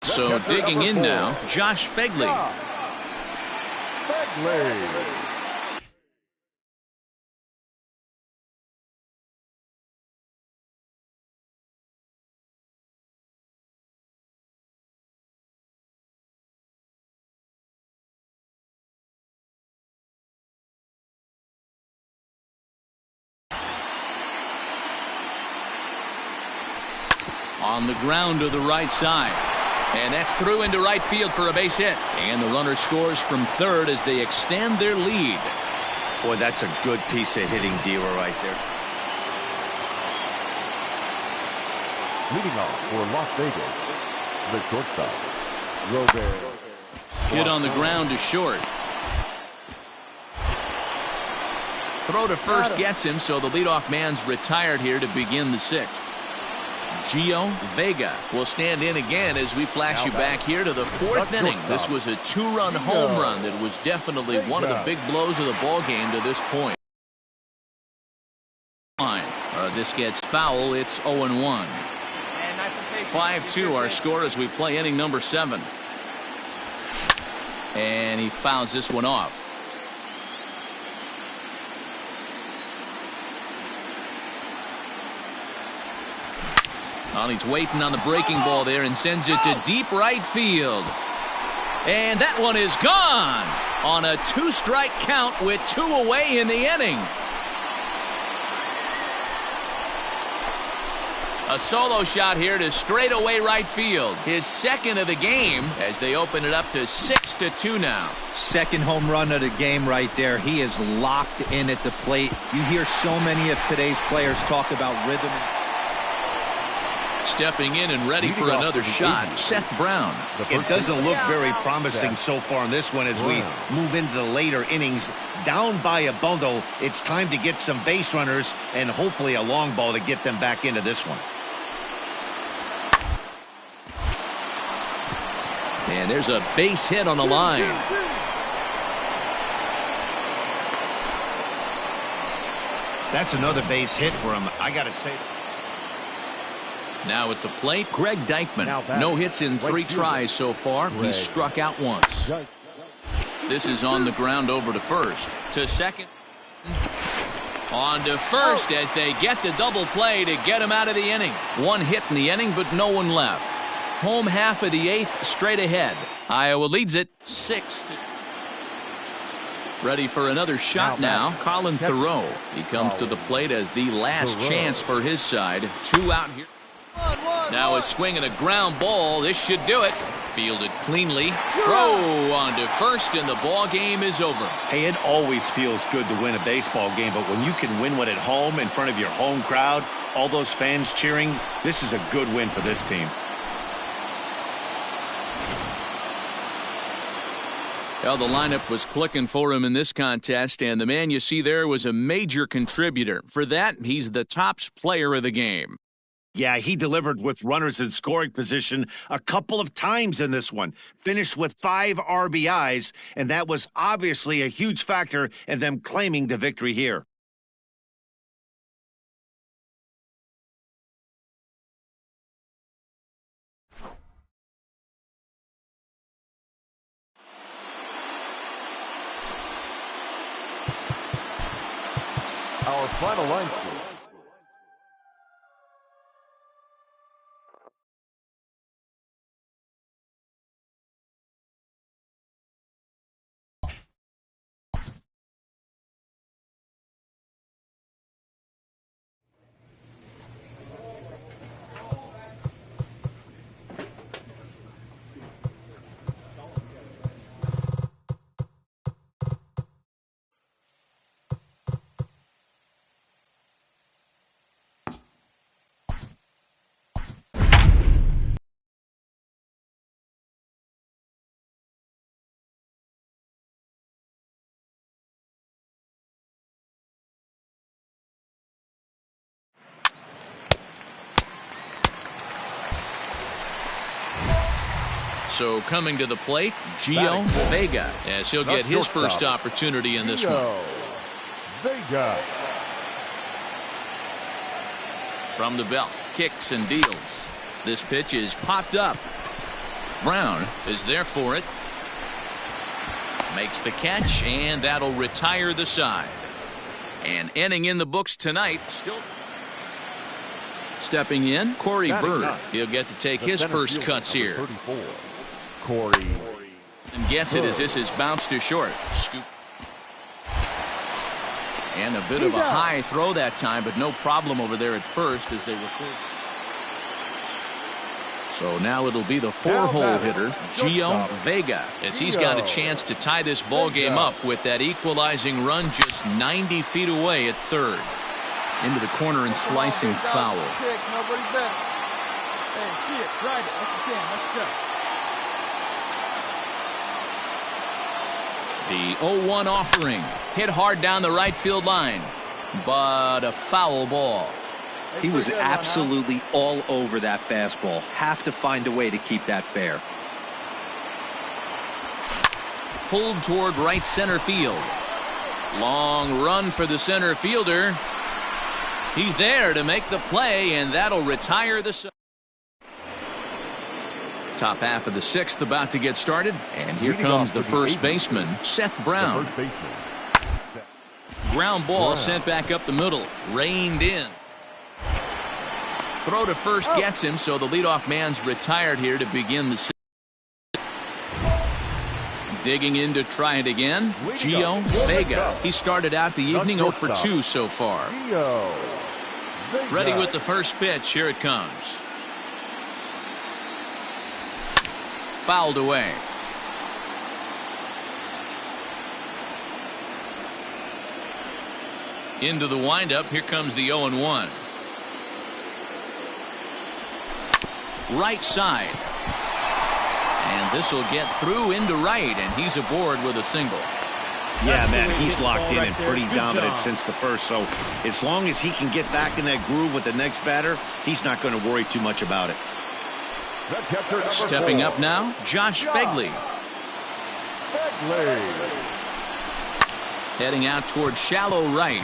So digging in now, Josh Phegley. On the ground to the right side. And that's through into right field for a base hit. And the runner scores from third as they extend their lead. Boy, that's a good piece of hitting, Dealer, right there. Leading off for Las Vegas, the shortstop, Robert. Hit on the ground to short. Throw to first gets him, so the leadoff man's retired here to begin the sixth. Gio Vega will stand in again as we flash you back here to the fourth inning. This was a two-run home run that was definitely one of the big blows of the ball game to this point. This gets foul. It's 0-1. 5-2 our score as we play inning number 7. And he fouls this one off. Well, he's waiting on the breaking ball there and sends it to deep right field. And that one is gone on a 2-strike count with 2 away in the inning. A solo shot here to straightaway right field. His second of the game as they open it up to 6-2 now. Second home run of the game right there. He is locked in at the plate. You hear so many of today's players talk about rhythm. Stepping in and ready for another shot, Seth Brown. It doesn't look very promising so far in this one as we move into the later innings. Down by a bundle, it's time to get some base runners and hopefully a long ball to get them back into this one. And there's a base hit on the line. That's another base hit for him, I gotta say. Now at the plate, Greg Deichmann. No hits in 3 tries so far. He struck out once. This is on the ground over to first. To second. On to first as they get the double play to get him out of the inning. 1 hit in the inning, but no one left. Home half of the 8th straight ahead. Iowa leads it 6-2. Ready for another shot now. Colin Thoreau. He comes to the plate as the last chance for his side. 2 out here. Now a swing and a ground ball. This should do it. Fielded cleanly. Throw on to first, and the ball game is over. Hey, it always feels good to win a baseball game, but when you can win one at home in front of your home crowd, all those fans cheering, this is a good win for this team. Well, the lineup was clicking for him in this contest, and the man you see there was a major contributor. For that, he's the top player of the game. Yeah, he delivered with runners in scoring position a couple of times in this one. Finished with 5 RBIs, and that was obviously a huge factor in them claiming the victory here. Our final line score. So coming to the plate, Gio Vega, as he'll get his first opportunity in this one. Vega. From the belt, kicks and deals. This pitch is popped up. Brown is there for it. Makes the catch, and that'll retire the side. And ending in the books tonight, still stepping in, Corey Bird. He'll get to take his first cuts here. 34, Corey. And gets it as this is bounced to short. Scoop. And a bit of a high throw that time, but no problem over there at first as they were clear. So now it'll be the four-hole hitter, Gio Vega, as he's got a chance to tie this ball game up with that equalizing run just 90 feet away at third. Into the corner and slicing foul. Nobody better. Hey, see it, drive it like you can. Let's go. The 0-1 offering hit hard down the right field line, but a foul ball. He was absolutely all over that fastball. Have to find a way to keep that fair. Pulled toward right center field. Long run for the center fielder. He's there to make the play, and that'll retire the side. Top half of the sixth about to get started, and here comes the first baseman, Seth Brown. Ground ball sent back up the middle, reined in. Throw to first gets him, so the leadoff man's retired here to begin the sixth. Digging in to try it again, Gio Vega. He started out the evening 0 for 2 so far. Ready with the first pitch. Here it comes. Fouled away. Into the windup. Here comes the 0-1. Right side. And this will get through into right, and he's aboard with a single. Yeah, man, he's locked in and pretty dominant since the first, so as long as he can get back in that groove with the next batter, he's not going to worry too much about it. Stepping up now, Josh Phegley. Heading out toward shallow right.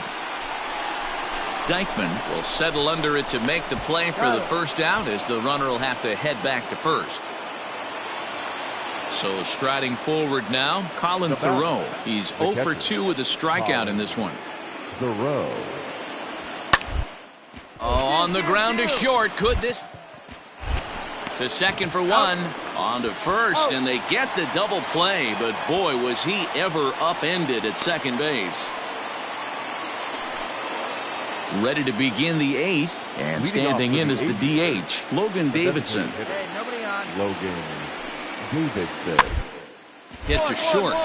Dykman will settle under it to make the play for the first out, as the runner will have to head back to first. So striding forward now, Colin Thoreau. He's 0 for 2 with a strikeout in this one. Thoreau. Oh, on the ground to short. Could this? To second for one. On to first, and they get the double play. But boy, was he ever upended at second base. Ready to begin the eighth, and standing in as the DH, Logan Davidson. Hey, nobody on. Logan Davidson. Hit to short.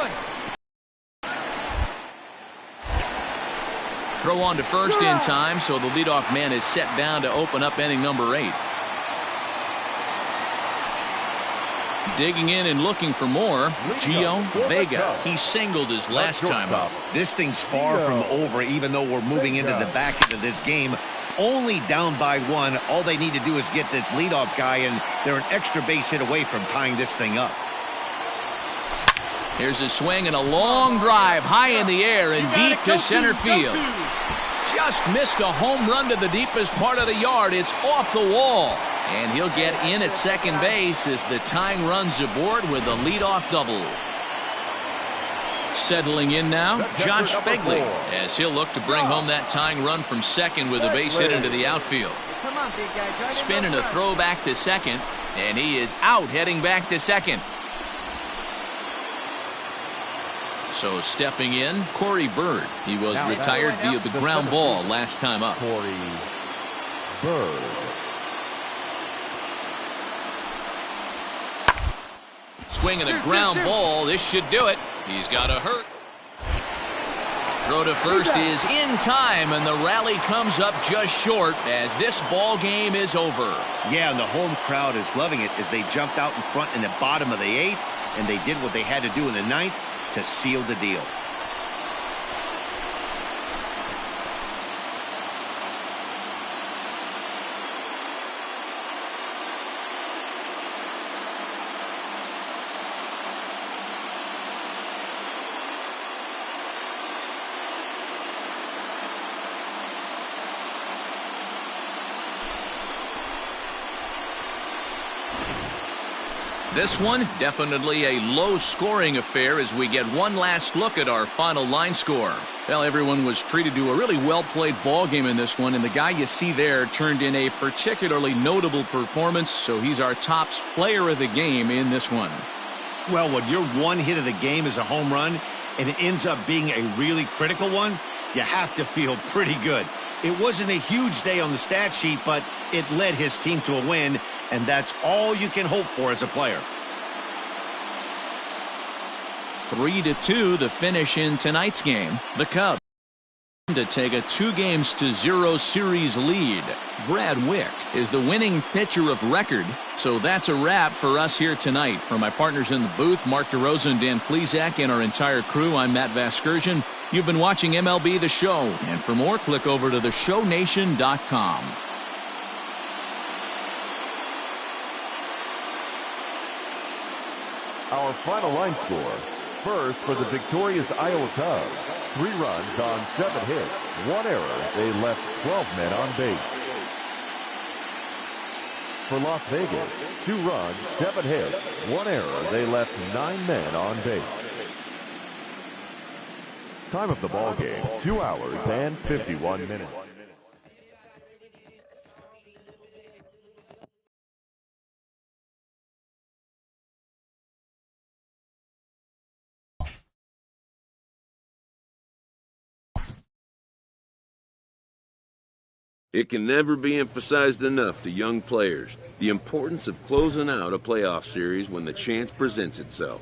Throw on to first in time, so the leadoff man is set down to open up inning number 8. Digging in and looking for more, Gio Vega. He singled his last time up. This thing's far from over, even though we're moving into the back end of this game. Only down by 1. All they need to do is get this leadoff guy, and they're an extra base hit away from tying this thing up. Here's a swing and a long drive high in the air and deep to center field. Just missed a home run to the deepest part of the yard. It's off the wall. And he'll get in at second base as the tying run's aboard with a leadoff double. Settling in now, Josh Phegley, as he'll look to bring home that tying run from second with a base hit into the outfield. Spinning a throw back to second, and he is out heading back to second. So stepping in, Corey Bird. He was retired via the ground ball last time up. Corey Bird. Swinging a ground ball. This should do it. He's got a hurt. Throw to first is in time, and the rally comes up just short as this ball game is over. Yeah, and the home crowd is loving it as they jumped out in front in the bottom of the 8th, and they did what they had to do in the 9th to seal the deal. This one, definitely a low-scoring affair as we get one last look at our final line score. Well, everyone was treated to a really well-played ball game in this one, and the guy you see there turned in a particularly notable performance, so he's our top player of the game in this one. Well, when your one hit of the game is a home run, and it ends up being a really critical one, you have to feel pretty good. It wasn't a huge day on the stat sheet, but it led his team to a win, and that's all you can hope for as a player. 3-2 the finish in tonight's game. The Cubs to take a 2-0 series lead. Brad Wick is the winning pitcher of record. So that's a wrap for us here tonight. For my partners in the booth, Mark DeRosa and Dan Plesac, and our entire crew, I'm Matt Vasgersian. You've been watching MLB The Show. And for more, click over to theshownation.com. Our final line score. First, for the victorious Iowa Cubs, 3 runs on 7 hits, 1 error. They left 12 men on base. For Las Vegas, 2 runs, 7 hits, 1 error. They left 9 men on base. Time of the ball game, 2 hours and 51 minutes. It can never be emphasized enough to young players the importance of closing out a playoff series when the chance presents itself.